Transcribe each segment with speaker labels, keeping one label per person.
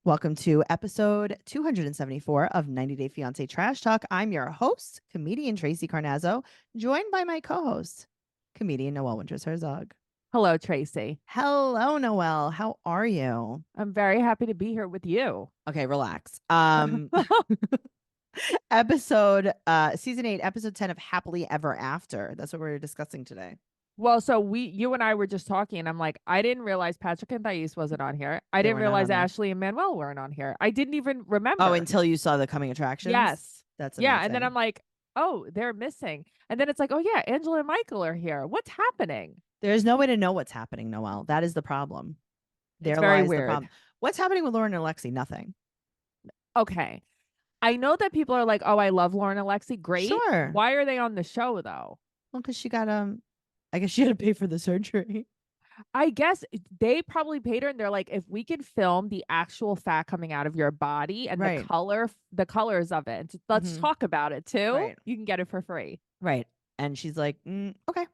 Speaker 1: Welcome to episode 274 of 90 Day Fiance Trash Talk. I'm your host, comedian Tracey Carnazzo, joined by my co-host, comedian Noelle Herzog.
Speaker 2: Hello, Tracey.
Speaker 1: Hello, Noelle. How are you?
Speaker 2: I'm very happy to be here with you.
Speaker 1: Okay, relax. Season 8, episode 10 of Happily Ever After. That's what we're discussing today.
Speaker 2: Well, so you and I were just talking, and I'm like, I didn't realize Patrick and Thais wasn't on here. I
Speaker 1: They
Speaker 2: didn't
Speaker 1: were not
Speaker 2: realize
Speaker 1: on there.
Speaker 2: Ashley and Manuel weren't on here. I didn't even
Speaker 1: Oh,
Speaker 2: remember.
Speaker 1: until you saw the coming attractions?
Speaker 2: Yes.
Speaker 1: That's
Speaker 2: Yeah. And then
Speaker 1: amazing.
Speaker 2: I'm like, oh, they're missing. And then it's like, oh, yeah, Angela and Michael are here. What's happening?
Speaker 1: There's no way to know what's happening, Noelle. That is the problem.
Speaker 2: It's
Speaker 1: There
Speaker 2: very
Speaker 1: lies the
Speaker 2: weird.
Speaker 1: problem. What's happening with Lauren and Alexi? Nothing.
Speaker 2: Okay. I know that people are like, oh, I love Lauren and Lexi. Great.
Speaker 1: Sure.
Speaker 2: Why are they on the show, though?
Speaker 1: Well, because she got I guess she had to pay for the surgery.
Speaker 2: I guess they probably paid her and they're like, if we could film the actual fat coming out of your body and
Speaker 1: Right.
Speaker 2: the colors of it, let's talk about it too.
Speaker 1: Right.
Speaker 2: You can get it for free.
Speaker 1: Right. And she's like, okay.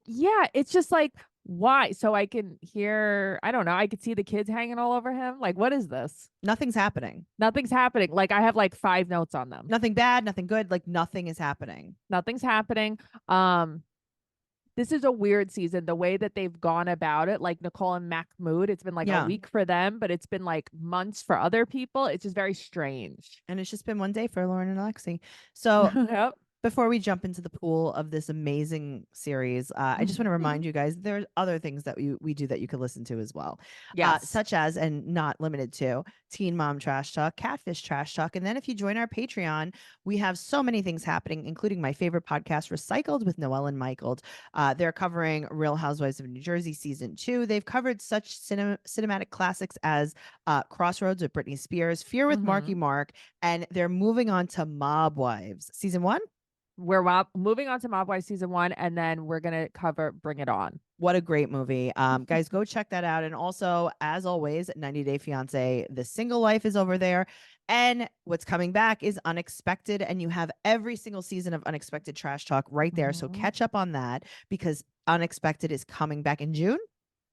Speaker 2: Yeah. It's just like, why? So I can hear, I don't know, I could see the kids hanging all over him. Like, what is this?
Speaker 1: Nothing's happening.
Speaker 2: Nothing's happening. Like, I have like 5 notes on them.
Speaker 1: Nothing bad, nothing good. Like nothing is happening.
Speaker 2: Nothing's happening. This is a weird season, the way that they've gone about it, like Nicole and Mahmoud. It's been like a week for them, but it's been like months for other people. It's just very strange.
Speaker 1: And it's just been one day for Lauren and Alexi. So
Speaker 2: Yep.
Speaker 1: before we jump into the pool of this amazing series, I just want to remind you guys there are other things that we do that you could listen to as well.
Speaker 2: Yes.
Speaker 1: Such as, and not limited to, Teen Mom Trash Talk, Catfish Trash Talk. And then if you join our Patreon, we have so many things happening, including my favorite podcast, Recycled with Noelle and Michael. They're covering Real Housewives of New Jersey season 2. They've covered such cinematic classics as Crossroads with Britney Spears, Fear with Marky Mark, and they're moving on to Mob Wives season 1.
Speaker 2: We're moving on to Mob Wives season 1, and then we're gonna cover Bring It On.
Speaker 1: What a great movie. Guys, go check that out. And also, as always, 90 Day Fiance, The Single Life is over there. And what's coming back is Unexpected. And you have every single season of Unexpected Trash Talk right there. So catch up on that because Unexpected is coming back in June.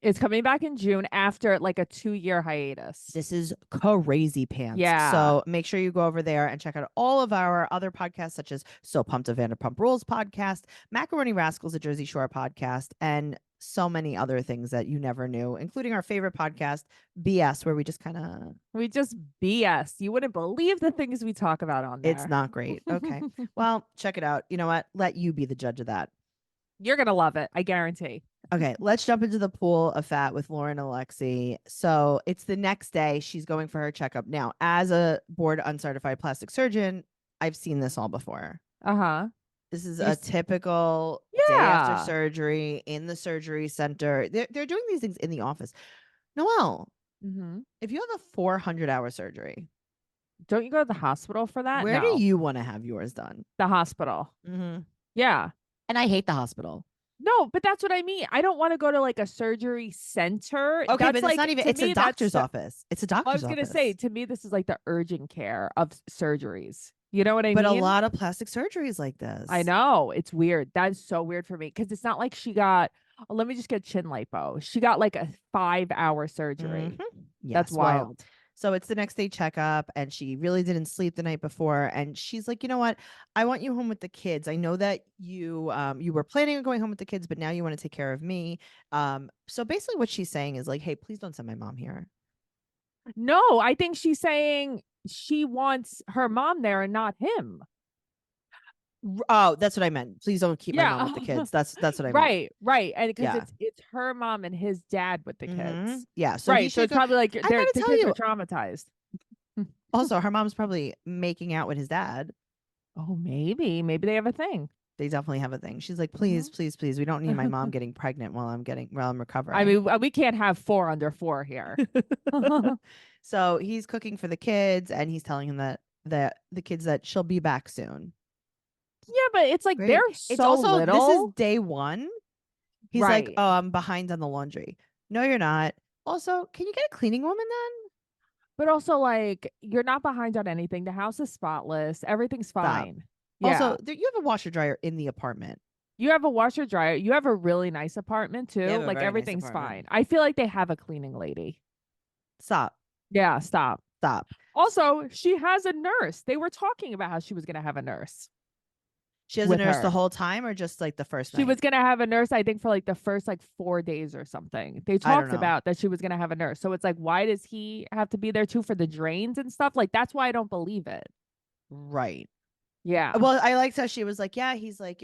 Speaker 2: It's coming back in June after like a 2-year hiatus.
Speaker 1: This is crazy pants.
Speaker 2: Yeah.
Speaker 1: So make sure you go over there and check out all of our other podcasts, such as So Pumped of Vanderpump Rules podcast, Macaroni Rascals, a Jersey Shore podcast, and so many other things that you never knew, including our favorite podcast, BS, where we just
Speaker 2: BS. You wouldn't believe the things we talk about on there.
Speaker 1: It's not great. Okay. Well, check it out. You know what? Let you be the judge of that.
Speaker 2: You're going to love it. I guarantee.
Speaker 1: Okay, let's jump into the pool of fat with Lauren and Alexi. So it's the next day. She's going for her checkup. Now, as a board uncertified plastic surgeon, I've seen this all before. This is a typical day after surgery in the surgery center. They're doing these things in the office. Noelle, if you have a 400-hour surgery,
Speaker 2: don't you go to the hospital for that?
Speaker 1: Where do you want to have yours done?
Speaker 2: The hospital. Yeah.
Speaker 1: And I hate the hospital.
Speaker 2: No, but that's what I mean. I don't want to go to like a surgery center.
Speaker 1: Okay,
Speaker 2: that's
Speaker 1: but
Speaker 2: like,
Speaker 1: it's not even, it's a doctor's office. It's a doctor's office.
Speaker 2: I was going to say, to me, this is like the urgent care of surgeries. You know what I mean?
Speaker 1: But a lot of plastic surgeries like this.
Speaker 2: I know. It's weird. That is so weird for me because it's not like she got, oh, let me just get chin lipo. She got like a 5-hour surgery.
Speaker 1: Yes,
Speaker 2: that's wild.
Speaker 1: Well, so it's the next day checkup and she really didn't sleep the night before. And she's like, you know what? I want you home with the kids. I know that you were planning on going home with the kids, but now you want to take care of me. So basically what she's saying is like, hey, please don't send my mom here.
Speaker 2: No, I think she's saying she wants her mom there and not him.
Speaker 1: Oh, that's what I meant. Please don't keep my mom with the kids. That's what I meant.
Speaker 2: Right. And because it's her mom and his dad with the kids.
Speaker 1: Yeah. So
Speaker 2: so it's probably like the kids are traumatized.
Speaker 1: Also, her mom's probably making out with his dad.
Speaker 2: Oh, maybe they have a thing.
Speaker 1: They definitely have a thing. She's like, please, please, please. We don't need my mom getting pregnant while I'm recovering.
Speaker 2: I mean, we can't have 4 under 4 here.
Speaker 1: So he's cooking for the kids and he's telling him that the kids that she'll be back soon.
Speaker 2: Yeah, but it's like they're so little.
Speaker 1: This is day 1. He's like, oh, I'm behind on the laundry. No, you're not. Also, can you get a cleaning woman then?
Speaker 2: But also, like, you're not behind on anything. The house is spotless. Everything's fine.
Speaker 1: Yeah. Also, you have a washer dryer in the apartment.
Speaker 2: You have a washer dryer. You have a really nice apartment too. Like everything's fine. I feel like they have a cleaning lady.
Speaker 1: Stop.
Speaker 2: Yeah, stop.
Speaker 1: Stop.
Speaker 2: Also, she has a nurse. They were talking about how she was going to have a nurse
Speaker 1: She has a
Speaker 2: with
Speaker 1: nurse the
Speaker 2: her.
Speaker 1: whole time or just like the first
Speaker 2: She
Speaker 1: night?
Speaker 2: was going to have a nurse, I think, for like the first like 4 days or something. They
Speaker 1: I don't
Speaker 2: talked
Speaker 1: know.
Speaker 2: about that she was going to have a nurse. So it's like, why does he have to be there too for the drains and stuff? Like, that's why I don't believe it.
Speaker 1: Right.
Speaker 2: Yeah.
Speaker 1: Well, I liked how she was like, yeah, he's like,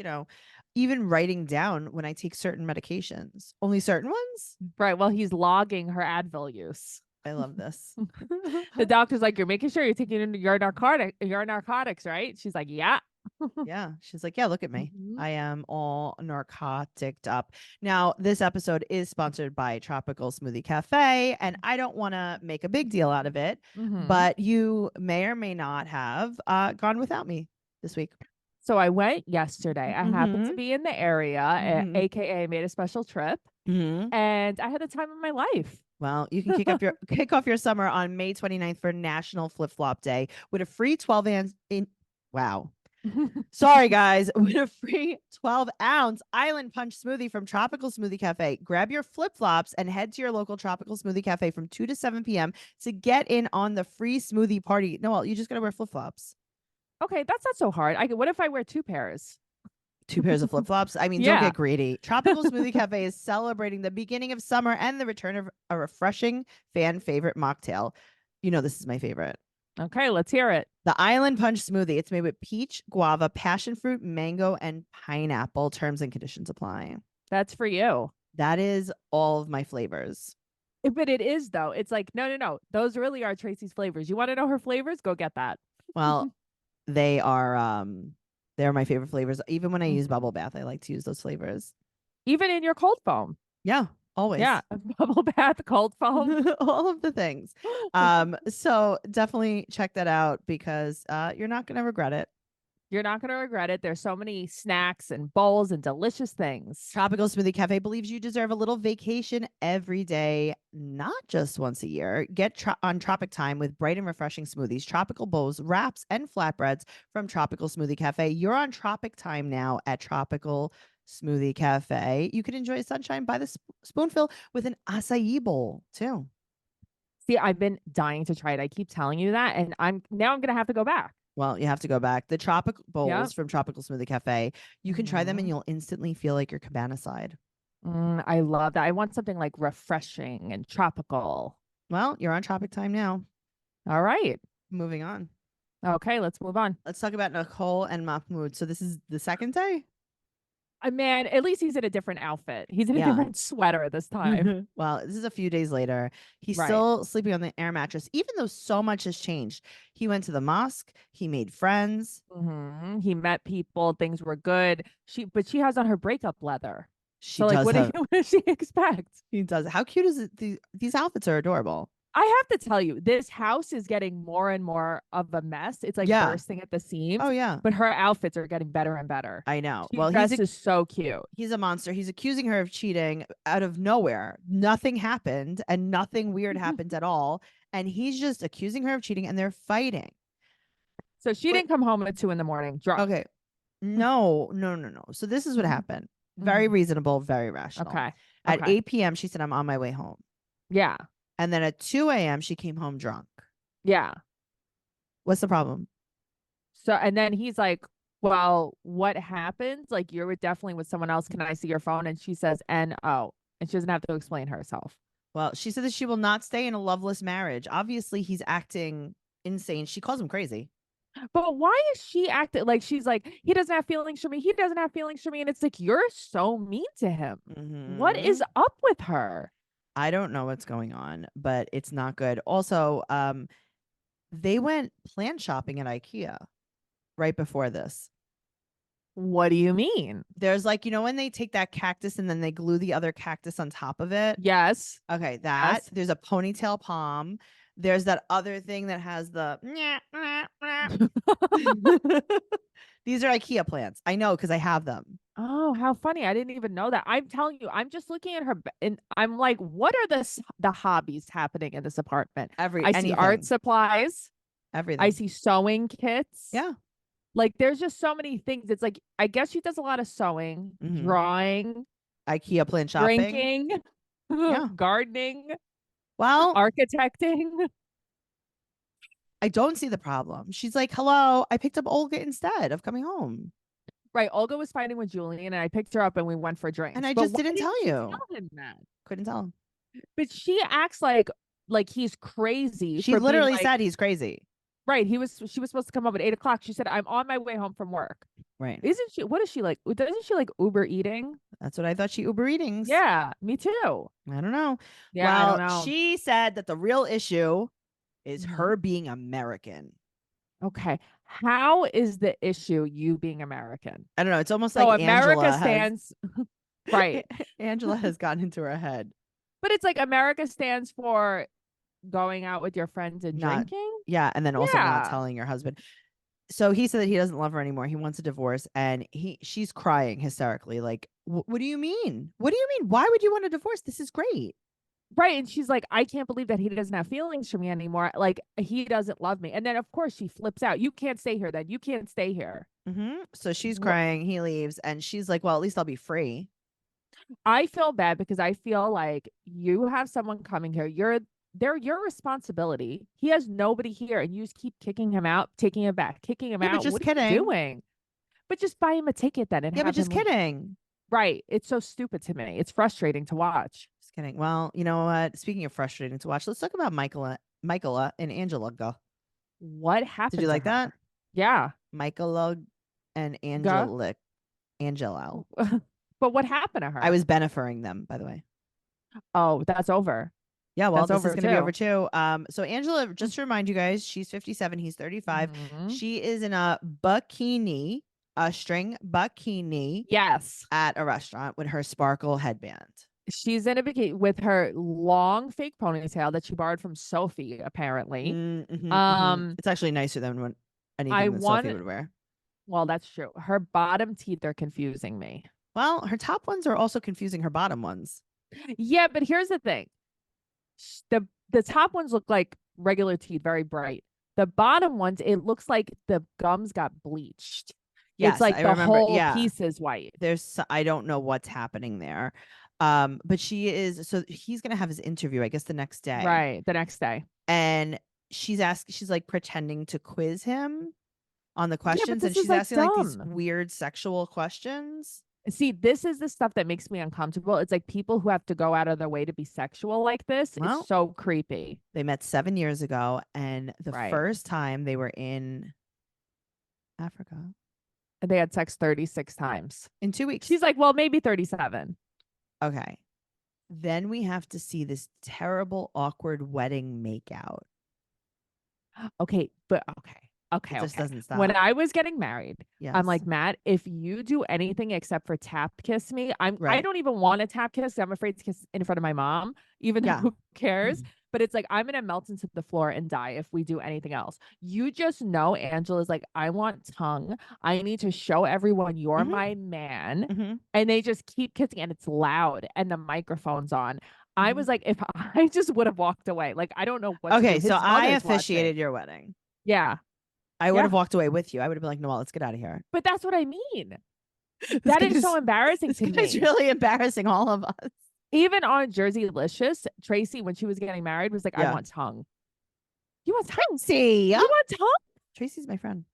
Speaker 1: even writing down when I take certain medications, only certain ones.
Speaker 2: Right. Well, he's logging her Advil use.
Speaker 1: I love this.
Speaker 2: The doctor's like, you're making sure you're taking your narcotics, right? She's like, yeah.
Speaker 1: Yeah. She's like, yeah, look at me.
Speaker 2: Mhm.
Speaker 1: I am all narcoticed up. Now, this episode is sponsored by Tropical Smoothie Cafe, and I don't want to make a big deal out of it,
Speaker 2: Mhm.
Speaker 1: but you may or may not have gone without me this week.
Speaker 2: So I went yesterday. I happened to
Speaker 1: Mm-hmm.
Speaker 2: be in the area,
Speaker 1: Mm-hmm.
Speaker 2: aka made a special trip,
Speaker 1: Mm-hmm.
Speaker 2: and I had the time of my life.
Speaker 1: Well, you can kick off your summer on May 29th for National Flip Flop Day with a free 12 ounce wow. Sorry, guys. With a free 12-ounce Island Punch smoothie from Tropical Smoothie Cafe. Grab your flip flops and head to your local Tropical Smoothie Cafe from 2 to 7 p.m. to get in on the free smoothie party. Noelle, you just got to wear flip flops.
Speaker 2: Okay, that's not so hard. What if I wear 2 pairs?
Speaker 1: 2 pairs of flip flops. I mean, don't
Speaker 2: Yeah.
Speaker 1: get greedy. Tropical Smoothie Cafe is celebrating the beginning of summer and the return of a refreshing fan favorite mocktail. This is my favorite.
Speaker 2: Okay, let's hear it.
Speaker 1: The Island Punch smoothie. It's made with peach, guava, passion fruit, mango, and pineapple. Terms and conditions apply.
Speaker 2: That's for you.
Speaker 1: That is all of my flavors.
Speaker 2: But it is though. It's like, no, no, no. Those really are Tracy's flavors. You want to know her flavors? Go get that.
Speaker 1: Well, they're my favorite flavors. Even when I use
Speaker 2: Mhm.
Speaker 1: bubble bath, I like to use those flavors.
Speaker 2: Even in your cold foam.
Speaker 1: Yeah, always.
Speaker 2: Yeah, bubble bath, cold foam.
Speaker 1: All of the things. So definitely check that out because you're not gonna regret it.
Speaker 2: You're not going to regret it. There's so many snacks and bowls and delicious things.
Speaker 1: Tropical Smoothie Cafe believes you deserve a little vacation every day, not just once a year. Get on Tropic Time with bright and refreshing smoothies, tropical bowls, wraps, and flatbreads from Tropical Smoothie Cafe. You're on Tropic Time now at Tropical Smoothie Cafe. You can enjoy sunshine by the spoonful with an acai bowl too.
Speaker 2: See, I've been dying to try it. I keep telling you that, and I'm going to have to go back.
Speaker 1: Well, you have to go back. The tropic bowls
Speaker 2: Yeah.
Speaker 1: from Tropical Smoothie Cafe, you can try them and
Speaker 2: Mhm.
Speaker 1: you'll instantly feel like you're cabana side.
Speaker 2: I love that. I want something like refreshing and tropical.
Speaker 1: Well, you're on Tropic Time now.
Speaker 2: All right.
Speaker 1: Moving on.
Speaker 2: Okay, let's move on.
Speaker 1: Let's talk about Nicole and Mahmoud. So this is the second day?
Speaker 2: Man, at least he's in a different outfit. He's in a
Speaker 1: Yeah.
Speaker 2: different sweater this time.
Speaker 1: Well, this is a few days later. He's
Speaker 2: Right.
Speaker 1: still sleeping on the air mattress, even though so much has changed. He went to the mosque. He made friends.
Speaker 2: He met people. Things were good. But she has on her breakup leather.
Speaker 1: She
Speaker 2: So like,
Speaker 1: does
Speaker 2: what
Speaker 1: have.
Speaker 2: what does she expect?
Speaker 1: He does. How cute is it? These outfits are adorable.
Speaker 2: I have to tell you, this house is getting more and more of a mess. It's like
Speaker 1: Yeah.
Speaker 2: bursting at the seams.
Speaker 1: Oh yeah.
Speaker 2: But her outfits are getting better and better.
Speaker 1: I know.
Speaker 2: She
Speaker 1: Well,
Speaker 2: dresses so cute.
Speaker 1: he's a monster. He's accusing her of cheating out of nowhere. Nothing happened and nothing weird happened at all. And he's just accusing her of cheating and they're fighting.
Speaker 2: So she didn't come home at 2 a.m. drunk.
Speaker 1: Okay. No. So this is what happened. Very reasonable, very rational.
Speaker 2: Okay.
Speaker 1: At 8 p.m., she said, I'm on my way home.
Speaker 2: Yeah.
Speaker 1: And then at 2 a.m., she came home drunk.
Speaker 2: Yeah.
Speaker 1: What's the problem?
Speaker 2: So, and then he's like, well, what happened? Like, you're definitely with someone else. Can I see your phone? And she says, N-O. And she doesn't have to explain herself.
Speaker 1: Well, she said that she will not stay in a loveless marriage. Obviously, he's acting insane. She calls him crazy.
Speaker 2: But why is she acting like she's like, he doesn't have feelings for me. He doesn't have feelings for me. And it's like, you're so mean to him. What is up with her?
Speaker 1: I don't know what's going on, but it's not good. Also, they went plant shopping at IKEA right before this.
Speaker 2: What do you mean?
Speaker 1: There's like, when they take that cactus and then they glue the other cactus on top of it?
Speaker 2: Yes.
Speaker 1: Okay, that.
Speaker 2: Yes.
Speaker 1: There's a ponytail palm. There's that other thing that has the These are IKEA plants. I know because I have them.
Speaker 2: Oh, how funny. I didn't even know that. I'm telling you, I'm just looking at her and I'm like, what are the hobbies happening in this apartment? I see art supplies.
Speaker 1: Everything.
Speaker 2: I see sewing kits.
Speaker 1: Yeah.
Speaker 2: Like there's just so many things. It's like, I guess she does a lot of sewing, drawing,
Speaker 1: IKEA plant shopping,
Speaker 2: drinking, gardening,
Speaker 1: well,
Speaker 2: architecting.
Speaker 1: I don't see the problem. She's like, hello, I picked up Olga instead of coming home.
Speaker 2: Right. Olga was fighting with Julian, and I picked her up and we went for
Speaker 1: And
Speaker 2: drinks.
Speaker 1: I
Speaker 2: But
Speaker 1: just
Speaker 2: why
Speaker 1: didn't
Speaker 2: didn't
Speaker 1: tell
Speaker 2: she
Speaker 1: you.
Speaker 2: tell him that?
Speaker 1: Couldn't tell him.
Speaker 2: But she acts like he's crazy
Speaker 1: She
Speaker 2: for being
Speaker 1: literally
Speaker 2: like,
Speaker 1: said he's crazy.
Speaker 2: right. She was supposed to come home at 8 o'clock. She said, I'm on my way home from work.
Speaker 1: Right.
Speaker 2: Isn't she? What is she like? Doesn't she like Uber eating?
Speaker 1: That's what I thought she Uber eatings.
Speaker 2: Yeah, me too.
Speaker 1: I don't know.
Speaker 2: Yeah, I don't
Speaker 1: Well,
Speaker 2: know.
Speaker 1: she said that the real issue is
Speaker 2: Mhm.
Speaker 1: her being American.
Speaker 2: Okay. How is the issue you being American?
Speaker 1: I don't know. It's almost
Speaker 2: So
Speaker 1: like
Speaker 2: America
Speaker 1: Angela has
Speaker 2: stands right.
Speaker 1: Angela has gotten into her head.
Speaker 2: But it's like America stands for going out with your friends and
Speaker 1: Not
Speaker 2: drinking.
Speaker 1: yeah, and then also not
Speaker 2: Yeah.
Speaker 1: telling your husband. So he said that he doesn't love her anymore. He wants a divorce, and she's crying hysterically. Like, what do you mean? What do you mean? Why would you want a divorce? This is great.
Speaker 2: Right. And she's like, I can't believe that he doesn't have feelings for me anymore. Like, he doesn't love me. And then, of course, she flips out. You can't stay here then. You can't stay here.
Speaker 1: So she's
Speaker 2: What?
Speaker 1: crying. He leaves, and she's like, "Well, at least I'll be free."
Speaker 2: I feel bad because I feel like you have someone coming here. They're your responsibility. He has nobody here, and you just keep kicking him out, taking him back, kicking him
Speaker 1: Yeah, but
Speaker 2: out.
Speaker 1: just
Speaker 2: What are you
Speaker 1: kidding.
Speaker 2: doing? But just buy him a ticket then and
Speaker 1: Yeah, but
Speaker 2: have him
Speaker 1: just
Speaker 2: leave.
Speaker 1: kidding.
Speaker 2: Right. It's so stupid to me. It's frustrating to watch.
Speaker 1: Just kidding. Well, you know what? Speaking of frustrating to watch, let's talk about Michaela and Angela. Go.
Speaker 2: What
Speaker 1: Did
Speaker 2: happened
Speaker 1: you
Speaker 2: to
Speaker 1: like that?
Speaker 2: her? Yeah.
Speaker 1: Michaela and
Speaker 2: Go.
Speaker 1: Angelo.
Speaker 2: But what happened to
Speaker 1: I
Speaker 2: her?
Speaker 1: was benefiting them, by the way.
Speaker 2: Oh, that's over.
Speaker 1: Yeah, well,
Speaker 2: That's
Speaker 1: this is
Speaker 2: over
Speaker 1: going to be over
Speaker 2: too.
Speaker 1: too. So Angela, just to remind you guys, she's 57, he's 35.
Speaker 2: Mhm.
Speaker 1: She is in a bikini, a string bikini
Speaker 2: Yes.
Speaker 1: at a restaurant with her sparkle headband.
Speaker 2: She's in a bikini with her long fake ponytail that she borrowed from Sophie, apparently.
Speaker 1: It's actually nicer than
Speaker 2: I
Speaker 1: anything that Sophie
Speaker 2: want,
Speaker 1: would wear.
Speaker 2: well, that's true. Her bottom teeth are confusing me.
Speaker 1: Well, her top ones are also confusing her bottom ones.
Speaker 2: Yeah, but here's the thing. The top ones look like regular teeth, very bright. The bottom ones, it looks like the gums got bleached. It's
Speaker 1: Yes,
Speaker 2: like
Speaker 1: I
Speaker 2: the
Speaker 1: remember.
Speaker 2: whole
Speaker 1: Yeah,
Speaker 2: piece is white.
Speaker 1: I don't know what's happening there. But she is, so he's gonna have his interview, I guess, the next day.
Speaker 2: Right. The next day.
Speaker 1: And she's like pretending to quiz him on the
Speaker 2: Yeah, but
Speaker 1: questions, and
Speaker 2: this is
Speaker 1: she's
Speaker 2: like
Speaker 1: asking like these
Speaker 2: dumb.
Speaker 1: weird sexual questions.
Speaker 2: See, this is the stuff that makes me uncomfortable. It's like people who have to go out of their way to be sexual like this.
Speaker 1: Well,
Speaker 2: It's so creepy.
Speaker 1: they met 7 years ago, and the
Speaker 2: Right.
Speaker 1: first time they were in Africa
Speaker 2: And they had sex 36 times.
Speaker 1: in 2 weeks.
Speaker 2: She's like, well, maybe 37.
Speaker 1: Okay. Then we have to see this terrible, awkward wedding makeout.
Speaker 2: Okay, but okay.
Speaker 1: It just doesn't stop.
Speaker 2: When I was getting married,
Speaker 1: Yes.
Speaker 2: I'm like, Matt, if you do anything except for tap kiss me, I
Speaker 1: Right.
Speaker 2: don't even want to tap kiss. I'm afraid to kiss in front of my mom, even though
Speaker 1: Yeah.
Speaker 2: who cares? But it's like I'm gonna melt into the floor and die if we do anything else. You just know Angela's like, I want tongue. I need to show everyone you're
Speaker 1: Mhm.
Speaker 2: my man.
Speaker 1: Mhm.
Speaker 2: And they just keep kissing and it's loud and the microphone's on. I
Speaker 1: Mhm.
Speaker 2: was like, if I just would have walked away, like I don't know what to do.
Speaker 1: Okay,
Speaker 2: His
Speaker 1: so I
Speaker 2: mother's
Speaker 1: officiated
Speaker 2: watching.
Speaker 1: your wedding.
Speaker 2: Yeah.
Speaker 1: I would
Speaker 2: Yeah.
Speaker 1: have walked away with you. I would have been like, Noelle, let's get out of here.
Speaker 2: But that's what I mean.
Speaker 1: This
Speaker 2: That is
Speaker 1: guy's-
Speaker 2: so embarrassing
Speaker 1: This
Speaker 2: to
Speaker 1: guy's
Speaker 2: me.
Speaker 1: really embarrassing all of us.
Speaker 2: Even on Jersey-licious, Tracey, when she was getting married, was like, I
Speaker 1: Yeah.
Speaker 2: want tongue. You want tongue?
Speaker 1: See,
Speaker 2: You want tongue?
Speaker 1: Tracy's my friend.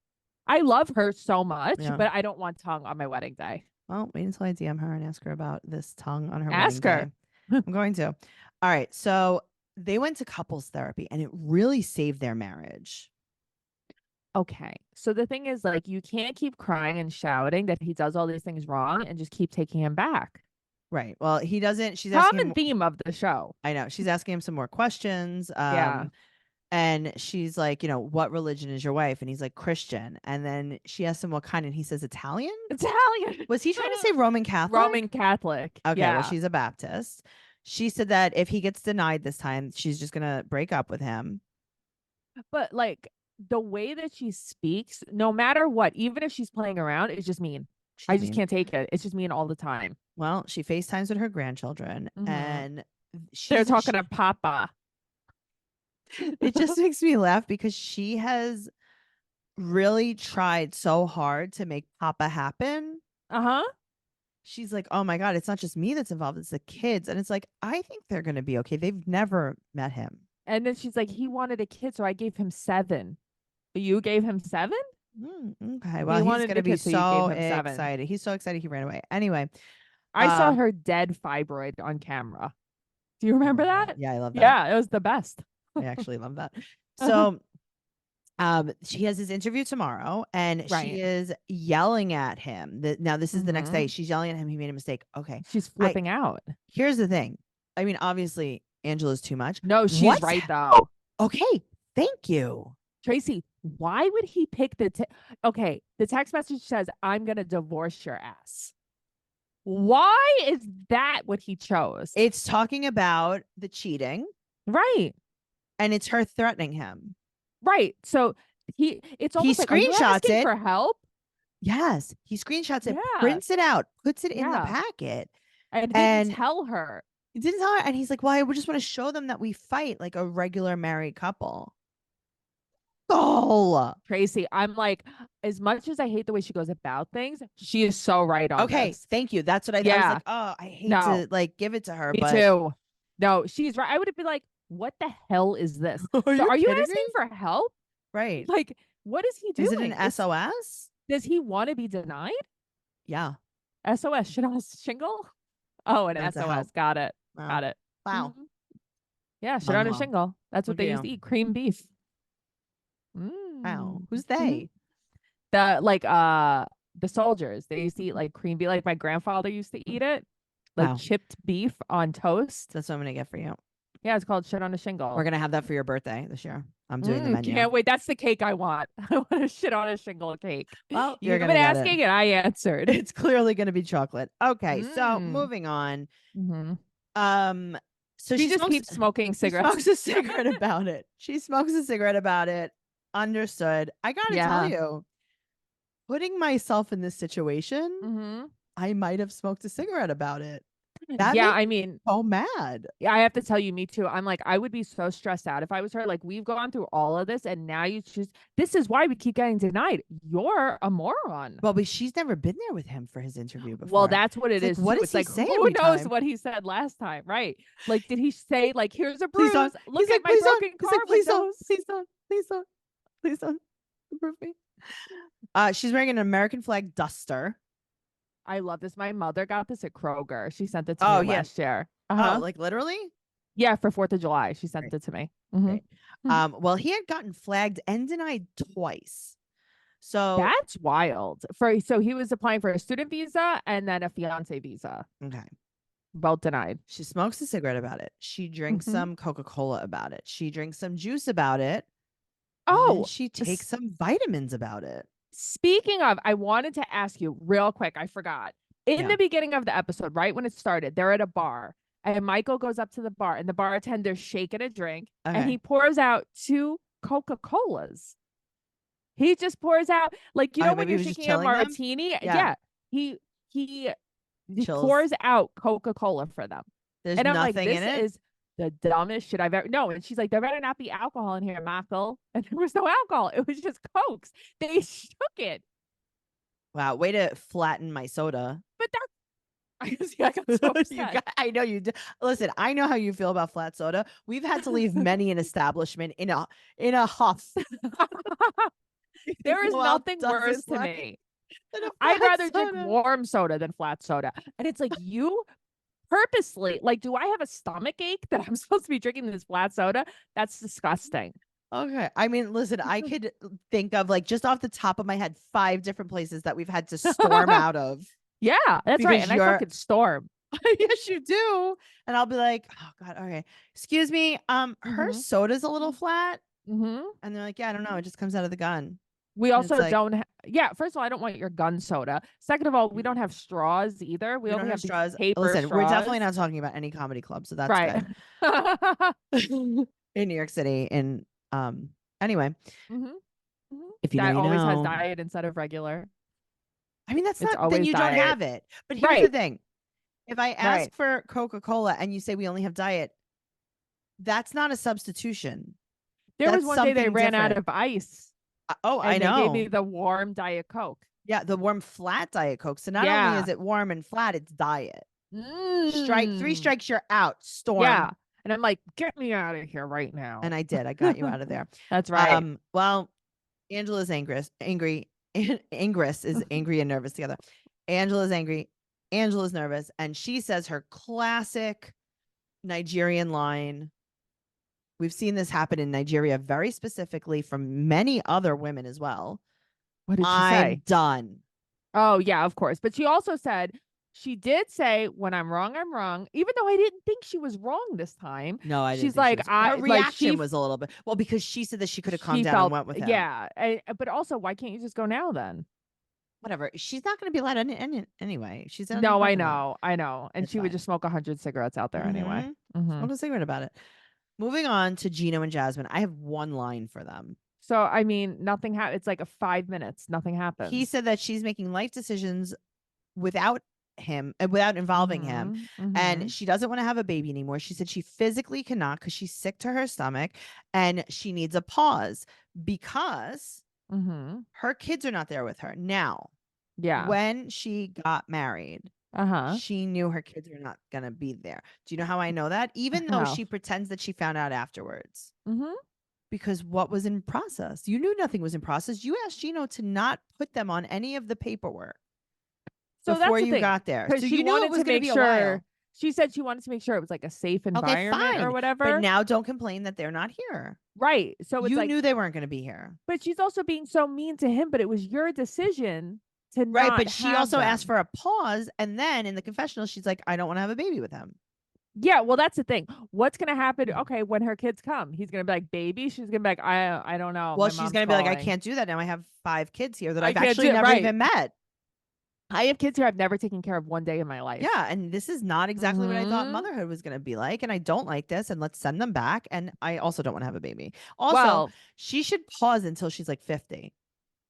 Speaker 2: I love her so much,
Speaker 1: Yeah.
Speaker 2: but I don't want tongue on my wedding day.
Speaker 1: Well, wait until I DM her and ask her about this tongue on her
Speaker 2: Ask
Speaker 1: wedding
Speaker 2: her.
Speaker 1: day. I'm going to. All right. So they went to couples therapy and it really saved their marriage.
Speaker 2: Okay. So the thing is, like, you can't keep crying and shouting that he does all these things wrong and just keep taking him back.
Speaker 1: Right. Well, he doesn't. She's asking
Speaker 2: Common
Speaker 1: him.
Speaker 2: theme of the show.
Speaker 1: I know. She's asking him some more questions.
Speaker 2: Yeah.
Speaker 1: And she's like, what religion is your wife? And he's like, Christian. And then she asks him what kind, and he says Italian.
Speaker 2: Italian.
Speaker 1: Was he trying to say Roman Catholic?
Speaker 2: Roman Catholic.
Speaker 1: Okay,
Speaker 2: Yeah.
Speaker 1: well, she's a Baptist. She said that if he gets denied this time, she's just gonna break up with him.
Speaker 2: But like the way that she speaks, no matter what, even if she's playing around, it's just mean. I just can't take it. It's just mean all the time.
Speaker 1: Well, she FaceTimes with her grandchildren, and
Speaker 2: they're talking to Papa.
Speaker 1: It just makes me laugh because she has really tried so hard to make Papa happen. She's like, oh my God, it's not just me that's involved, it's the kids. And it's like, I think they're going to be okay. They've never met him.
Speaker 2: And then she's like, he wanted a kid, so I gave him 7. You gave him 7?
Speaker 1: Okay. Well,
Speaker 2: He
Speaker 1: he's
Speaker 2: wanted
Speaker 1: going
Speaker 2: a
Speaker 1: to be
Speaker 2: kid, so you gave
Speaker 1: so
Speaker 2: him 7.
Speaker 1: excited. He's so excited he ran away. Anyway,
Speaker 2: I saw her dead fibroid on camera. Do you
Speaker 1: I
Speaker 2: remember
Speaker 1: love
Speaker 2: that?
Speaker 1: Yeah, I love that.
Speaker 2: Yeah, it was the best.
Speaker 1: I actually love that. So, she has his interview tomorrow, and
Speaker 2: Right.
Speaker 1: she is yelling at him. Now, this is the next day.
Speaker 2: Mhm.
Speaker 1: She's yelling at him. He made a mistake. Okay.
Speaker 2: She's flipping out.
Speaker 1: Here's the thing. I mean, obviously, Angela's too much.
Speaker 2: No, she's
Speaker 1: What's
Speaker 2: right though.
Speaker 1: Okay. Thank you.
Speaker 2: Tracey, why would he pick okay, the text message says, I'm going to divorce your ass. Why is that what he chose?
Speaker 1: It's talking about the cheating,
Speaker 2: Right.
Speaker 1: and it's her threatening him.
Speaker 2: Right. So it's almost like, are you
Speaker 1: screenshots
Speaker 2: asking
Speaker 1: it.
Speaker 2: for help?
Speaker 1: Yes. He screenshots it,
Speaker 2: Yeah.
Speaker 1: prints it out, puts it in the
Speaker 2: Yeah.
Speaker 1: packet.
Speaker 2: And didn't tell her.
Speaker 1: He didn't tell her. And he's like, well, I would just want to show them that we fight like a regular married couple. Oh,
Speaker 2: Tracey, I'm like, as much as I hate the way she goes about things, she is so right on
Speaker 1: okay.
Speaker 2: this.
Speaker 1: Thank you. That's what I was like, oh, I hate to like give it to her.
Speaker 2: Me
Speaker 1: but
Speaker 2: too. No, she's right. I would have been like, what the hell is this? Are you asking
Speaker 1: me?
Speaker 2: for help?
Speaker 1: Right.
Speaker 2: Like, what is he doing?
Speaker 1: Is it an SOS?
Speaker 2: Does he want to be denied?
Speaker 1: Yeah.
Speaker 2: SOS, shit on a shingle? Oh, an SOS. Got it.
Speaker 1: Wow.
Speaker 2: Got it.
Speaker 1: Wow.
Speaker 2: Mm-hmm. Yeah, shit on a shingle. That's what they used to eat. Cream beef.
Speaker 1: Wow. Who's they?
Speaker 2: The soldiers. They used to eat like cream beef. Like my grandfather used to eat it. Like chipped beef on toast.
Speaker 1: That's what I'm gonna get for you.
Speaker 2: Yeah, it's called shit on a shingle.
Speaker 1: We're gonna have that for your birthday this year. I'm doing the menu.
Speaker 2: Can't wait. That's the cake I want. I want a shit on a shingle cake.
Speaker 1: Well,
Speaker 2: you've been asking and I answered.
Speaker 1: It's clearly gonna be chocolate. Okay, so moving on. So
Speaker 2: she just keeps smoking cigarettes.
Speaker 1: She smokes a cigarette about it. She smokes a cigarette about it. Understood. I gotta tell you, putting myself in this situation, I might have smoked a cigarette about it.
Speaker 2: I mean,
Speaker 1: so mad.
Speaker 2: Yeah, I have to tell you, me too. I'm like, I would be so stressed out if I was her. Like, we've gone through all of this, and now you choose. This is why we keep getting denied. You're a moron.
Speaker 1: Well, but she's never been there with him for his interview before.
Speaker 2: Well, that's what it is.
Speaker 1: What does he
Speaker 2: like,
Speaker 1: say?
Speaker 2: Who knows what he said last time, right? Like, did he say like, "Here's a bruise. Look
Speaker 1: He's
Speaker 2: at
Speaker 1: like,
Speaker 2: my broken car
Speaker 1: like, please
Speaker 2: windows.
Speaker 1: Please don't approve me." She's wearing an American flag duster.
Speaker 2: I love this. My mother got this at Kroger. She sent it to me last year.
Speaker 1: Oh, like literally?
Speaker 2: Yeah, for 4th of July. She sent it to me.
Speaker 1: Well, he had gotten flagged and denied twice. So
Speaker 2: that's wild. So he was applying for a student visa and then a fiance visa.
Speaker 1: Okay.
Speaker 2: Both denied.
Speaker 1: She smokes a cigarette about it. She drinks some Coca-Cola about it. She drinks some juice about it. Oh, she takes some vitamins about it.
Speaker 2: Speaking of, I wanted to ask you real quick. I forgot. In the beginning of the episode, right when it started, they're at a bar. And Michael goes up to the bar and the bartender's shaking a drink and he pours out 2 Coca-Colas. He just pours out, like, you know, when you're shaking a martini? Yeah. He pours out Coca-Cola for them.
Speaker 1: There's nothing in it?
Speaker 2: This is the dumbest shit I've ever. No, and she's like, there better not be alcohol in here, Michael. And there was no alcohol. It was just Cokes. They shook it.
Speaker 1: Wow, way to flatten my soda.
Speaker 2: But that's I got so upset.
Speaker 1: I know you do. Listen, I know how you feel about flat soda. We've had to leave many an establishment in a huff.
Speaker 2: There is nothing worse to me. I'd rather drink warm soda than flat soda. And it's like, you purposely, like, do I have a stomach ache that I'm supposed to be drinking this flat soda? That's disgusting.
Speaker 1: Okay. I mean, listen, I could think of, like, just off the top of my head, 5 different places that we've had to storm out of.
Speaker 2: Yeah, that's right. And I fucking storm.
Speaker 1: Yes, you do. And I'll be like, oh God, okay. Excuse me. Her soda's a little flat. And they're like, yeah, I don't know. It just comes out of the gun.
Speaker 2: We also don't. First of all, I don't want your gun soda. Second of all, we don't have straws either. We only have
Speaker 1: straws.
Speaker 2: Paper
Speaker 1: Listen,
Speaker 2: straws.
Speaker 1: We're definitely not talking about any comedy club, so that's
Speaker 2: right.
Speaker 1: Good. In New York City. And anyway, if you
Speaker 2: that
Speaker 1: know,
Speaker 2: always has diet instead of regular.
Speaker 1: I mean, that's not, then you don't have it. But here's the thing. If I ask for Coca-Cola and you say we only have diet, that's not a substitution.
Speaker 2: There was one day they ran out of ice.
Speaker 1: I know.
Speaker 2: They gave me the warm Diet Coke.
Speaker 1: Yeah, the warm flat Diet Coke. So not only is it warm and flat, it's diet. 3 strikes, you're out. Storm.
Speaker 2: Yeah. And I'm like, get me out of here right now.
Speaker 1: And I did. I got you out of there.
Speaker 2: That's right.
Speaker 1: Well, Angela's angry. Ingress is angry and nervous together. Angela's angry. Angela's nervous. And she says her classic Nigerian line. We've seen this happen in Nigeria very specifically from many other women as well.
Speaker 2: What did she
Speaker 1: I'm
Speaker 2: say?
Speaker 1: done.
Speaker 2: Oh, yeah, of course. But she also said, she did say, when I'm wrong, I'm wrong, even though I didn't think she was wrong this time.
Speaker 1: No, I didn't.
Speaker 2: She's
Speaker 1: think
Speaker 2: like,
Speaker 1: she was. Her reaction
Speaker 2: like
Speaker 1: was a little bit, well, because she said that she could have calmed
Speaker 2: she
Speaker 1: down
Speaker 2: felt,
Speaker 1: and went with him.
Speaker 2: yeah. But also, why can't you just go now then?
Speaker 1: Whatever. She's not going to be allowed anyway. She's in
Speaker 2: No,
Speaker 1: the
Speaker 2: I
Speaker 1: parking lot.
Speaker 2: know. And
Speaker 1: It's
Speaker 2: she would
Speaker 1: fine.
Speaker 2: just smoke 100 cigarettes out there anyway.
Speaker 1: Smoke a cigarette about it. Moving on to Gino and Jasmine. I have one line for them.
Speaker 2: So, I mean, nothing happened. It's like a 5 minutes. Nothing happens.
Speaker 1: He said that she's making life decisions without him, without involving him. And she doesn't want to have a baby anymore. She said she physically cannot because she's sick to her stomach and she needs a pause because her kids are not there with her. Now,
Speaker 2: yeah,
Speaker 1: when she got married, she knew her kids were not going to be there. Do you know how I know that? Even though she pretends that she found out afterwards. Because what was in process? You knew nothing was in process. You asked Gino to not put them on any of the paperwork before you got there. So
Speaker 2: she
Speaker 1: you knew it was going to be a while.
Speaker 2: She said she wanted to make sure it was like a safe environment or whatever.
Speaker 1: But now don't complain that they're not here.
Speaker 2: Right. So it's
Speaker 1: you
Speaker 2: like,
Speaker 1: knew they weren't going to be here.
Speaker 2: But she's also being so mean to him, but it was your decision to
Speaker 1: right.
Speaker 2: Not
Speaker 1: but she
Speaker 2: have
Speaker 1: also
Speaker 2: them.
Speaker 1: asked for a pause. And then in the confessional, she's like, I don't want to have a baby with him.
Speaker 2: Yeah, well, that's the thing. What's going to happen? Okay, when her kids come, he's going to be like, baby. She's going to be like, I don't know.
Speaker 1: Well, she's going to be like, I can't do that now. I have 5 kids here that I've actually never even met.
Speaker 2: I have kids here I've never taken care of one day in my life.
Speaker 1: Yeah, and this is not exactly what I thought motherhood was going to be like, and I don't like this, and let's send them back, and I also don't want to have a baby. Also, she should pause until she's like 50.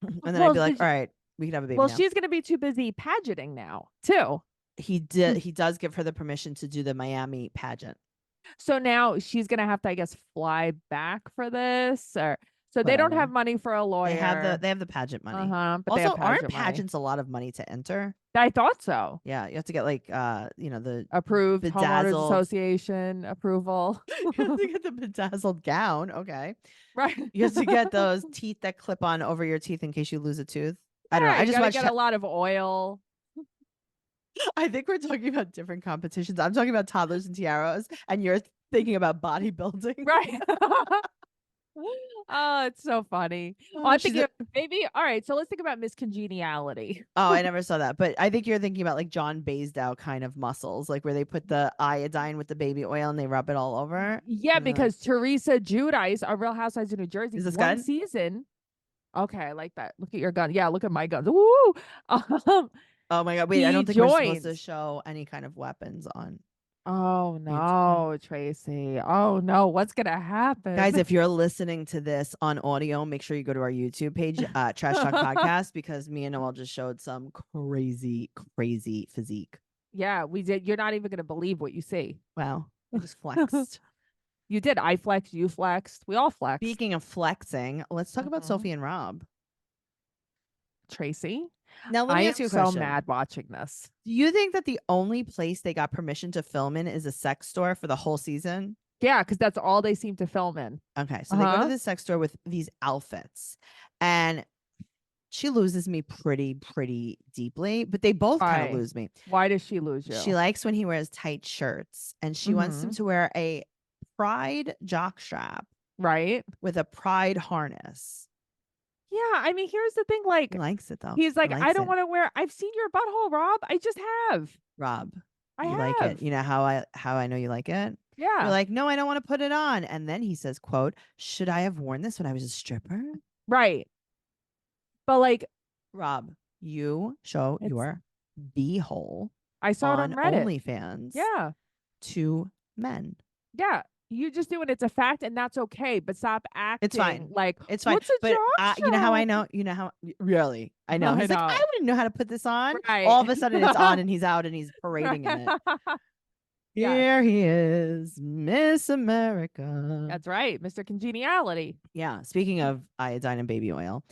Speaker 1: And then I'd be like, all right, we can have a baby now.
Speaker 2: She's going to be too busy pageanting now, too.
Speaker 1: He does give her the permission to do the Miami pageant.
Speaker 2: So now she's going to have to, I guess, fly back for this, or... So they don't have money for a lawyer.
Speaker 1: They have the pageant money.
Speaker 2: But
Speaker 1: also, aren't pageants a lot of money to enter?
Speaker 2: I thought so.
Speaker 1: Yeah, you have to get like the
Speaker 2: approved homeowners association approval.
Speaker 1: You have to get the bedazzled gown. Okay,
Speaker 2: right.
Speaker 1: You have to get those teeth that clip on over your teeth in case you lose a tooth. I don't know. I just want to
Speaker 2: get a lot of oil.
Speaker 1: I think we're talking about different competitions. I'm talking about toddlers and tiaras, and you're thinking about bodybuilding,
Speaker 2: right? Oh, it's so funny. I'm thinking maybe. All right, so let's think about Miss Congeniality.
Speaker 1: Oh, I never saw that, but I think you're thinking about like John Baisdow kind of muscles, like where they put the iodine with the baby oil and they rub it all over.
Speaker 2: Yeah, because Teresa Giudice, our Real Housewives of New Jersey,
Speaker 1: is this
Speaker 2: one
Speaker 1: gun?
Speaker 2: season. Okay, I like that. Look at your gun. Yeah, look at my guns. Woo!
Speaker 1: Oh my God! Wait, I don't think we're supposed to show any kind of weapons on.
Speaker 2: Oh no, Tracey. Oh no, what's gonna happen?
Speaker 1: Guys, if you're listening to this on audio, make sure you go to our YouTube page, Trash Talk Podcast, because me and Noelle just showed some crazy physique.
Speaker 2: Yeah, we did. You're not even gonna believe what you see.
Speaker 1: Wow. I just flexed.
Speaker 2: You did. I flexed, you flexed. We all flexed.
Speaker 1: Speaking of flexing, let's talk about Sophie and Rob.
Speaker 2: Tracey.
Speaker 1: Now let me ask you a question.
Speaker 2: I'm so mad watching this.
Speaker 1: Do you think that the only place they got permission to film in is a sex store for the whole season?
Speaker 2: Yeah, because that's all they seem to film in.
Speaker 1: Okay, so they go to the sex store with these outfits, and she loses me pretty deeply, but they both kind of lose me.
Speaker 2: Why does she lose you?
Speaker 1: She likes when he wears tight shirts, and she wants him to wear a pride jockstrap,
Speaker 2: right,
Speaker 1: with a pride harness.
Speaker 2: Yeah, I mean, here's the thing. Like,
Speaker 1: he likes it though.
Speaker 2: He's like, I don't want to wear. I've seen your butthole, Rob. I just have.
Speaker 1: Rob, you like it. You know how I know you like it?
Speaker 2: Yeah.
Speaker 1: You're like, no, I don't want to put it on. And then he says, quote, should I have worn this when I was a stripper?
Speaker 2: Right. But like,
Speaker 1: Rob, you show your b-hole.
Speaker 2: I saw it on Reddit.
Speaker 1: OnlyFans.
Speaker 2: Yeah.
Speaker 1: To men.
Speaker 2: Yeah. You just do it. It's a fact, and that's okay. But stop acting.
Speaker 1: It's fine.
Speaker 2: Like,
Speaker 1: it's fine.
Speaker 2: What's a
Speaker 1: but you know how I know? You know how? Really? I know. He's like, I wouldn't know how to put this on.
Speaker 2: Right.
Speaker 1: All of a sudden, it's on, and he's out, and he's parading in it. Here he is, Miss America.
Speaker 2: That's right, Mr. Congeniality.
Speaker 1: Yeah. Speaking of iodine and baby oil,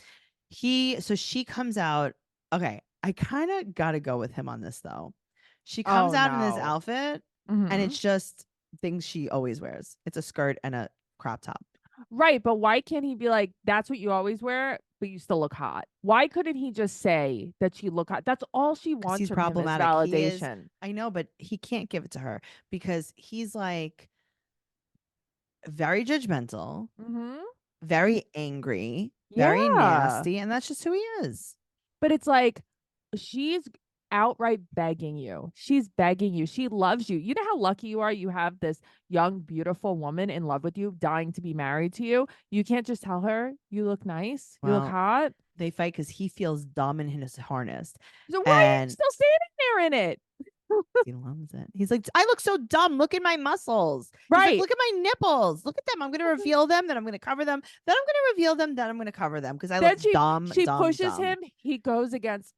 Speaker 1: she comes out. Okay, I kind of got to go with him on this though. She comes out in this outfit, and it's just things she always wears. It's a skirt and a crop top.
Speaker 2: Right, but why can't he be like, that's what you always wear, but you still look hot? Why couldn't he just say that she look hot? That's all she
Speaker 1: Because
Speaker 2: wants
Speaker 1: he's
Speaker 2: from him is
Speaker 1: problematic. He is,
Speaker 2: validation.
Speaker 1: I know, but he can't give it to her because he's like very judgmental,
Speaker 2: Mm-hmm.
Speaker 1: very angry, very
Speaker 2: Yeah.
Speaker 1: nasty, and that's just who he is.
Speaker 2: But it's like she's outright begging you. She's begging you. She loves you. You know how lucky you are? You have this young, beautiful woman in love with you, dying to be married to you. You can't just tell her you look nice, you look
Speaker 1: Well,
Speaker 2: hot.
Speaker 1: they fight because he feels dumb in his harness.
Speaker 2: So why are you
Speaker 1: And
Speaker 2: still standing there in it?
Speaker 1: he loves it. He's like, I look so dumb. Look at my muscles. He's like,
Speaker 2: Right.
Speaker 1: look at my nipples. Look at them. I'm going to reveal them. Then I'm going to cover them. Then I'm going to reveal them. Then I'm going to cover them because I look
Speaker 2: Then
Speaker 1: dumb,
Speaker 2: she
Speaker 1: dumb,
Speaker 2: pushes
Speaker 1: dumb.
Speaker 2: him. He goes against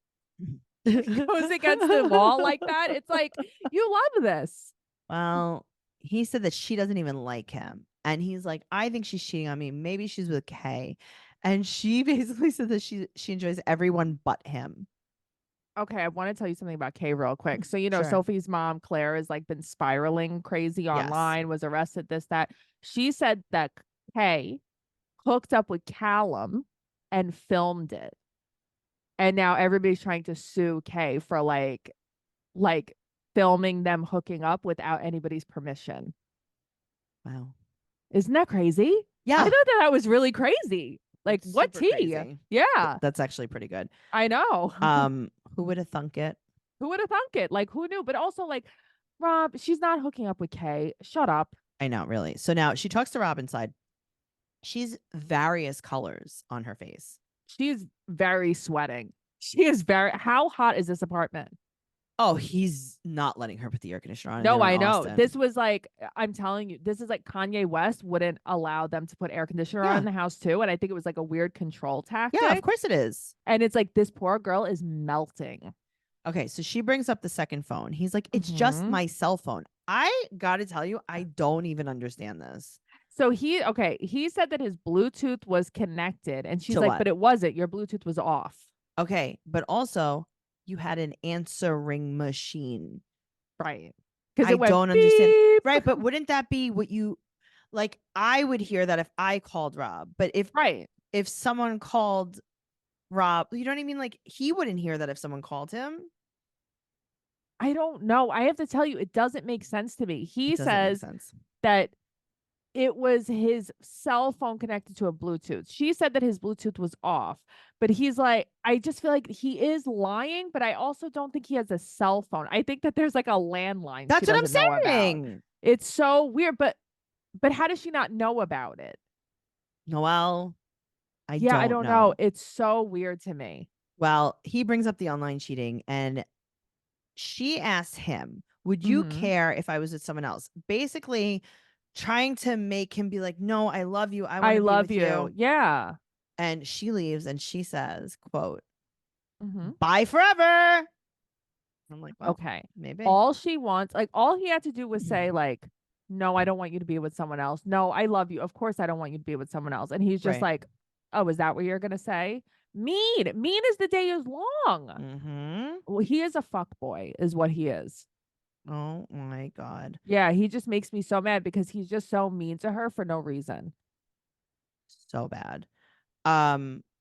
Speaker 2: the wall like that. It's like, you love this.
Speaker 1: Well, he said that she doesn't even like him. And he's like, I think she's cheating on me. Maybe she's with Kay. And she basically said that she enjoys everyone but him.
Speaker 2: Okay, I want to tell you something about Kay real quick. So,
Speaker 1: Sure.
Speaker 2: Sophie's mom, Claire, has like been spiraling crazy
Speaker 1: Yes.
Speaker 2: online, was arrested, this, that. She said that Kay hooked up with Callum and filmed it. And now everybody's trying to sue Kay for like filming them hooking up without anybody's permission.
Speaker 1: Wow.
Speaker 2: Isn't that crazy? I
Speaker 1: Yeah.
Speaker 2: thought that was really crazy. Like,
Speaker 1: It's
Speaker 2: what
Speaker 1: super
Speaker 2: tea?
Speaker 1: crazy.
Speaker 2: Yeah,
Speaker 1: That's actually pretty good.
Speaker 2: I know.
Speaker 1: Who would have thunk it?
Speaker 2: Who would have thunk it? Like, who knew? But also, like, Rob, she's not hooking up with Kay. Shut up.
Speaker 1: I know, really. So now she talks to Rob inside. She's various colors on her face.
Speaker 2: She's very sweating. She is very. How hot is this apartment?
Speaker 1: Oh, he's not letting her put the air conditioner on, and
Speaker 2: No,
Speaker 1: they're in
Speaker 2: I know.
Speaker 1: Austin.
Speaker 2: This was like, I'm telling you, this is like Kanye West wouldn't allow them to put air conditioner on in
Speaker 1: Yeah.
Speaker 2: the house too. And I think it was like a weird control
Speaker 1: Yeah, of
Speaker 2: tactic.
Speaker 1: course it is.
Speaker 2: And it's like this poor girl is melting.
Speaker 1: Okay, so she brings up the second phone. He's like, it's just
Speaker 2: Mm-hmm.
Speaker 1: my cell phone. I gotta tell you, I don't even understand this.
Speaker 2: So he said that his Bluetooth was connected, and she's
Speaker 1: To
Speaker 2: like,
Speaker 1: what?
Speaker 2: but it wasn't. Your Bluetooth was off.
Speaker 1: Okay, but also you had an answering machine.
Speaker 2: Right. Because
Speaker 1: I
Speaker 2: it went
Speaker 1: don't understand.
Speaker 2: beep.
Speaker 1: Right, but wouldn't that be what you like? I would hear that if I called Rob, but
Speaker 2: Right.
Speaker 1: if someone called Rob, you know what I mean? Like he wouldn't hear that if someone called him.
Speaker 2: I don't know. I have to tell you, it doesn't make sense to me.
Speaker 1: It
Speaker 2: He
Speaker 1: doesn't make
Speaker 2: says
Speaker 1: sense.
Speaker 2: that it was his cell phone connected to a Bluetooth. She said that his Bluetooth was off, but he's like, I just feel like he is lying, but I also don't think he has a cell phone. I think that there's like a landline she
Speaker 1: That's what I'm
Speaker 2: doesn't know about.
Speaker 1: saying.
Speaker 2: It's so weird, but how does she not know about it?
Speaker 1: Noelle, I
Speaker 2: Yeah, I
Speaker 1: don't
Speaker 2: don't know.
Speaker 1: know.
Speaker 2: It's so weird to me.
Speaker 1: Well, he brings up the online cheating and she asked him, would you
Speaker 2: Mm-hmm.
Speaker 1: care if I was with someone else? Basically, trying to make him be like, no, I love you. I want
Speaker 2: I
Speaker 1: to be
Speaker 2: love
Speaker 1: with
Speaker 2: you.
Speaker 1: you.
Speaker 2: Yeah.
Speaker 1: And she leaves and she says, quote,
Speaker 2: Mm-hmm.
Speaker 1: bye forever. I'm like, well,
Speaker 2: Okay.
Speaker 1: maybe.
Speaker 2: All she wants, like, all he had to do was say, like, no, I don't want you to be with someone else. No, I love you. Of course, I don't want you to be with someone else. And he's just
Speaker 1: Right.
Speaker 2: like, oh, is that what you're gonna say? Mean. Mean as the day is long.
Speaker 1: Mm-hmm.
Speaker 2: Well, he is a fuck boy, is what he is.
Speaker 1: Oh my God.
Speaker 2: Yeah, he just makes me so mad because he's just so mean to her for no reason.
Speaker 1: So bad.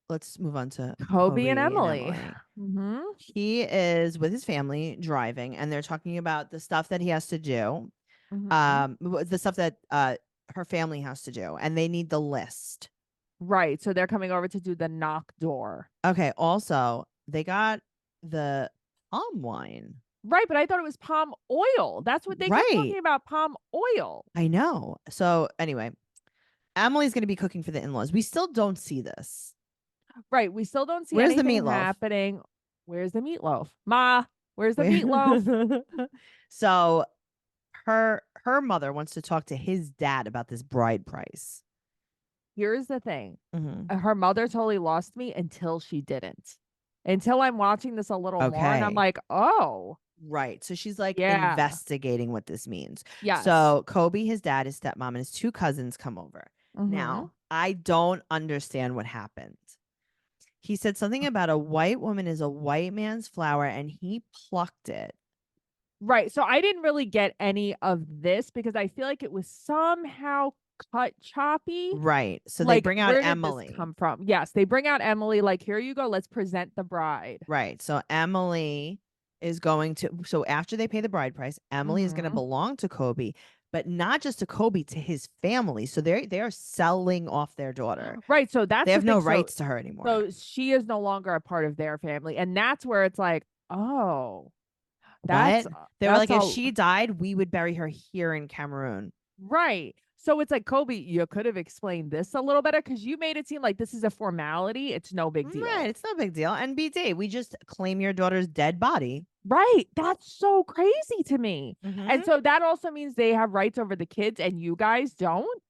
Speaker 1: Let's move on to
Speaker 2: Kobe and
Speaker 1: Kobe and
Speaker 2: Emily.
Speaker 1: Emily.
Speaker 2: Mm-hmm.
Speaker 1: He is with his family driving and they're talking about the stuff that he has to do.
Speaker 2: Mm-hmm.
Speaker 1: The stuff that her family has to do and they need the list.
Speaker 2: Right. So they're coming over to do the knock door.
Speaker 1: Okay, also, they got the palm wine.
Speaker 2: Right, but I thought it was palm oil. That's what they kept
Speaker 1: Right.
Speaker 2: talking about, palm oil.
Speaker 1: I know. So, anyway, Emily's going to be cooking for the in-laws. We still don't see this.
Speaker 2: Right. We still don't see
Speaker 1: Where's the
Speaker 2: anything
Speaker 1: meatloaf?
Speaker 2: happening. Where's the meatloaf? Ma, where's the
Speaker 1: Where-
Speaker 2: meatloaf?
Speaker 1: So, her mother wants to talk to his dad about this bride price.
Speaker 2: Here's the thing.
Speaker 1: Mm-hmm.
Speaker 2: Her mother totally lost me until she didn't. Until I'm watching this a little more and I'm
Speaker 1: Okay.
Speaker 2: like, oh,
Speaker 1: Right. So she's like
Speaker 2: yeah.
Speaker 1: investigating what this means.
Speaker 2: Yes.
Speaker 1: So Kobe, his dad, his stepmom, and his two cousins come over.
Speaker 2: Mm-hmm.
Speaker 1: Now, I don't understand what happened. He said something about a white woman is a white man's flower and he plucked it.
Speaker 2: Right. So I didn't really get any of this because I feel like it was somehow cut choppy.
Speaker 1: Right. So they
Speaker 2: Like,
Speaker 1: bring out
Speaker 2: where did this
Speaker 1: Emily.
Speaker 2: come from? Yes, they bring out Emily, like, here you go, let's present the bride.
Speaker 1: Right. So Emily is going to, so after they pay the bride price, Emily is going to
Speaker 2: Mhm.
Speaker 1: belong to Kobe, but not just to Kobe, to his family. So they are selling off their daughter.
Speaker 2: Right. So
Speaker 1: They
Speaker 2: that's the
Speaker 1: have no
Speaker 2: thing.
Speaker 1: rights to her anymore.
Speaker 2: So she is no longer a part of their family. And that's where it's like, oh,
Speaker 1: What? They were
Speaker 2: that's
Speaker 1: like, if
Speaker 2: all
Speaker 1: she died, we would bury her here in Cameroon.
Speaker 2: right. So it's like, Kobe, you could have explained this a little better because you made it seem like this is a formality. It's no big
Speaker 1: Right.
Speaker 2: deal.
Speaker 1: It's no big deal. And BD, we just claim your daughter's dead body.
Speaker 2: Right. That's so crazy to me.
Speaker 1: Mm-hmm.
Speaker 2: And so that also means they have rights over the kids and you guys don't.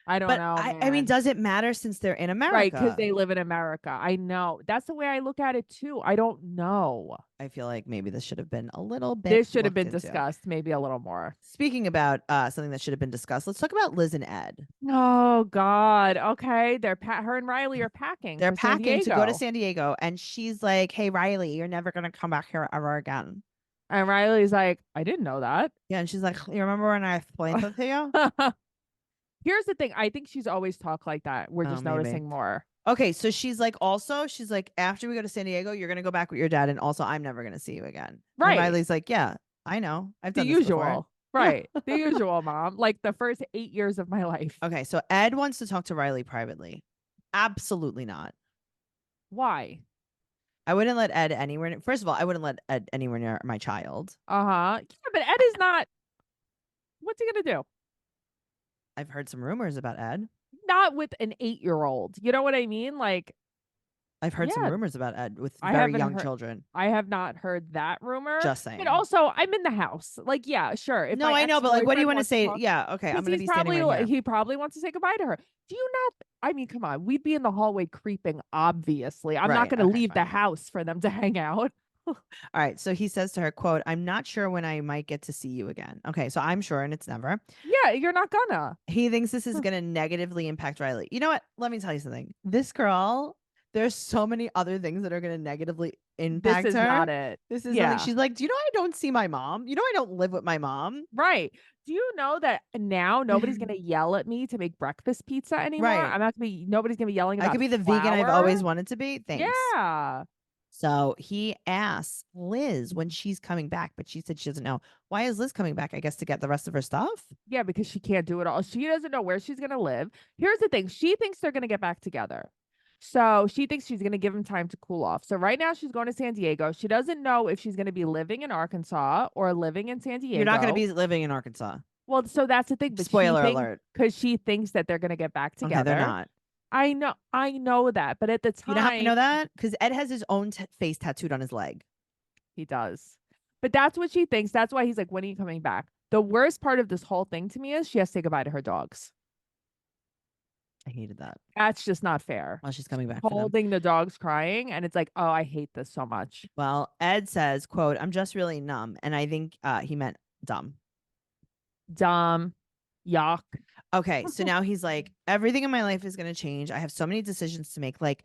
Speaker 2: I don't
Speaker 1: But
Speaker 2: know,
Speaker 1: I mean,
Speaker 2: man.
Speaker 1: does it matter since they're in
Speaker 2: Right, because
Speaker 1: America?
Speaker 2: they live in America. I know. That's the way I look at it too. I don't know.
Speaker 1: I feel like maybe this should have been a little bit
Speaker 2: This should have
Speaker 1: looked
Speaker 2: been
Speaker 1: into.
Speaker 2: discussed maybe a little more.
Speaker 1: Speaking about something that should have been discussed, let's talk about Liz and Ed.
Speaker 2: Oh God. Okay. Her and Riley are packing
Speaker 1: They're
Speaker 2: for San
Speaker 1: packing to go to
Speaker 2: Diego.
Speaker 1: San Diego, and she's like, "Hey, Riley, you're never gonna come back here ever again."
Speaker 2: And Riley's like, I didn't know that.
Speaker 1: Yeah, and she's like, "You remember when I explained it to you?"
Speaker 2: Here's the thing. I think she's always talked like that. We're
Speaker 1: Oh,
Speaker 2: just
Speaker 1: maybe.
Speaker 2: noticing more.
Speaker 1: Okay, so she's like, after we go to San Diego, you're gonna go back with your dad, and also I'm never gonna see you again. And
Speaker 2: Right.
Speaker 1: Riley's like, "Yeah, I know. I've
Speaker 2: The
Speaker 1: done this before."
Speaker 2: usual.
Speaker 1: Yeah.
Speaker 2: Right. The usual, mom. Like the first 8 years of my life.
Speaker 1: Okay, so Ed wants to talk to Riley privately. Absolutely not.
Speaker 2: Why?
Speaker 1: I wouldn't let Ed anywhere. First of all, I wouldn't let Ed anywhere near my child.
Speaker 2: Uh-huh. Yeah, but Ed is not. What's he gonna do?
Speaker 1: I've heard some rumors about Ed.
Speaker 2: Not with an 8-year-old. You know what I mean? Like,
Speaker 1: I've heard some
Speaker 2: yeah,
Speaker 1: rumors about Ed with
Speaker 2: I
Speaker 1: very
Speaker 2: haven't
Speaker 1: young
Speaker 2: heard.
Speaker 1: children.
Speaker 2: I have not heard that rumor.
Speaker 1: Just
Speaker 2: But
Speaker 1: saying.
Speaker 2: also, I'm in the house. Like, yeah, sure. If
Speaker 1: No,
Speaker 2: my
Speaker 1: I know, but like, what do you
Speaker 2: ex-boyfriend
Speaker 1: want to
Speaker 2: wants to
Speaker 1: say?
Speaker 2: talk,
Speaker 1: Yeah, okay, I'm
Speaker 2: because
Speaker 1: gonna be standing right here.
Speaker 2: he probably wants to say goodbye to her. Do you not? I mean, come on. We'd be in the hallway creeping, obviously. I'm not
Speaker 1: Right.
Speaker 2: going to
Speaker 1: Okay.
Speaker 2: leave the
Speaker 1: Fine.
Speaker 2: house for them to hang out.
Speaker 1: All right. So he says to her, "quote I'm not sure when I might get to see you again." Okay, so I'm sure, and it's never.
Speaker 2: Yeah, you're not gonna.
Speaker 1: He thinks this is gonna negatively impact Riley. You know what? Let me tell you something. This girl, there's so many other things that are gonna negatively
Speaker 2: This
Speaker 1: impact
Speaker 2: is
Speaker 1: her.
Speaker 2: not it.
Speaker 1: This is nothing.
Speaker 2: Yeah.
Speaker 1: She's like, "Do you know I don't see my mom? You know I don't live with my mom."
Speaker 2: Right. Do you know that now nobody's gonna yell at me to make breakfast pizza anymore?
Speaker 1: Right.
Speaker 2: I'm not gonna be nobody's gonna be yelling
Speaker 1: I could
Speaker 2: about
Speaker 1: be the vegan I've
Speaker 2: flour.
Speaker 1: always wanted to be. Thanks.
Speaker 2: Yeah.
Speaker 1: So he asks Liz when she's coming back, but she said she doesn't know. Why is Liz coming back? I guess to get the rest of her stuff.
Speaker 2: Yeah, because she can't do it all. She doesn't know where she's gonna live. Here's the thing. She thinks they're gonna get back together. So she thinks she's gonna give him time to cool off. So right now she's going to San Diego. She doesn't know if she's gonna be living in Arkansas or living in San Diego.
Speaker 1: You're not going to be living in Arkansas.
Speaker 2: Well, so that's the thing. But
Speaker 1: Spoiler alert.
Speaker 2: because she thinks that they're gonna get back
Speaker 1: Okay,
Speaker 2: together.
Speaker 1: they're not.
Speaker 2: I know that, but at the
Speaker 1: You know how I know
Speaker 2: time,
Speaker 1: that? Because Ed has his own face tattooed on his leg.
Speaker 2: he does. But that's what she thinks. That's why he's like, when are you coming back? The worst part of this whole thing to me is she has to say goodbye to her dogs.
Speaker 1: I hated that.
Speaker 2: That's just not fair.
Speaker 1: Well, she's coming back for them.
Speaker 2: Holding the dogs crying, and it's like, oh, I hate this so much.
Speaker 1: Well, Ed says, "quote I'm just really numb," and I think he meant dumb.
Speaker 2: Dumb. Yuck.
Speaker 1: Okay, so now he's like, everything in my life is going to change. I have so many decisions to make. Like,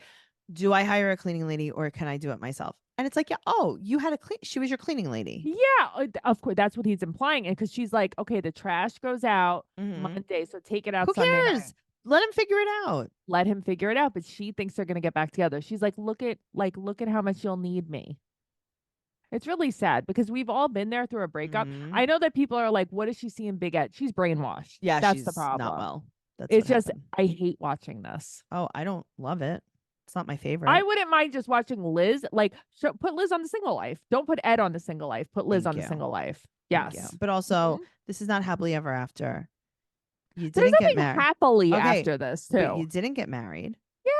Speaker 1: do I hire a cleaning lady or can I do it myself? And it's like, yeah, oh, you had she was your cleaning lady.
Speaker 2: Yeah, of course. That's what he's implying. And because she's like, okay, the trash goes out Monday, so take it out
Speaker 1: Who
Speaker 2: Sunday
Speaker 1: cares?
Speaker 2: night.
Speaker 1: Let him figure it out.
Speaker 2: Let him figure it out. But she thinks they're gonna get back together. She's like, look at how much you'll need me. It's really sad because we've all been there through a breakup. I know that people are like, what does she see in Big Ed? She's brainwashed.
Speaker 1: Yeah,
Speaker 2: that's
Speaker 1: she's
Speaker 2: the problem.
Speaker 1: not well. That's
Speaker 2: it's just
Speaker 1: happened.
Speaker 2: I hate watching this.
Speaker 1: Oh, I don't love it. It's not my favorite.
Speaker 2: I wouldn't mind just watching Liz. Like, put Liz on the single life. Don't put Ed on the single life. Put Liz on the single life. Yes,
Speaker 1: but also this is not happily ever after. You
Speaker 2: There's
Speaker 1: didn't get
Speaker 2: nothing
Speaker 1: married
Speaker 2: happily after this too.
Speaker 1: But you didn't get married.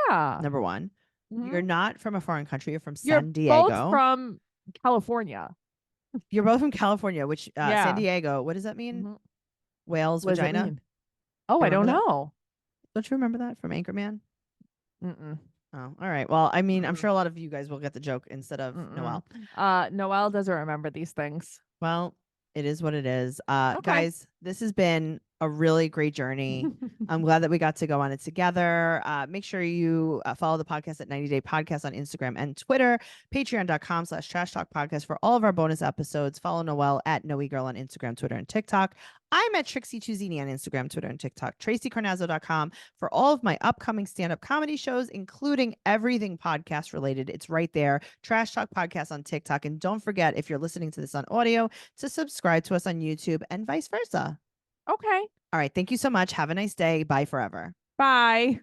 Speaker 2: Yeah.
Speaker 1: Number one, you're not from a foreign country. You're from
Speaker 2: You're
Speaker 1: San Diego.
Speaker 2: both from California.
Speaker 1: You're both from California, which
Speaker 2: Yeah.
Speaker 1: San Diego. What does that mean? Whales,
Speaker 2: What does it
Speaker 1: vagina.
Speaker 2: mean? Oh, I don't know.
Speaker 1: Don't you remember that from Anchorman?
Speaker 2: Mm-mm.
Speaker 1: Oh, all right. Well, I mean, I'm sure a lot of you guys will get the joke instead of Noelle.
Speaker 2: Noelle doesn't remember these things.
Speaker 1: Well, it is what it is. Guys, this has been a really great journey. I'm glad that we got to go on it together. Make sure you follow the podcast at 90 Day Podcast on Instagram and Twitter, patreon.com/trash talk podcast for all of our bonus episodes. Follow Noelle at Noe Girl on Instagram, Twitter, and TikTok. I'm at Trixie Chuzini on Instagram, Twitter, and TikTok. TraceyCarnazzo.com for all of my upcoming stand-up comedy shows, including everything podcast related. It's right there. Trash Talk Podcast on TikTok. And don't forget, if you're listening to this on audio, to subscribe to us on YouTube and vice versa.
Speaker 2: Okay.
Speaker 1: All right. Thank you so much. Have a nice day. Bye forever.
Speaker 2: Bye.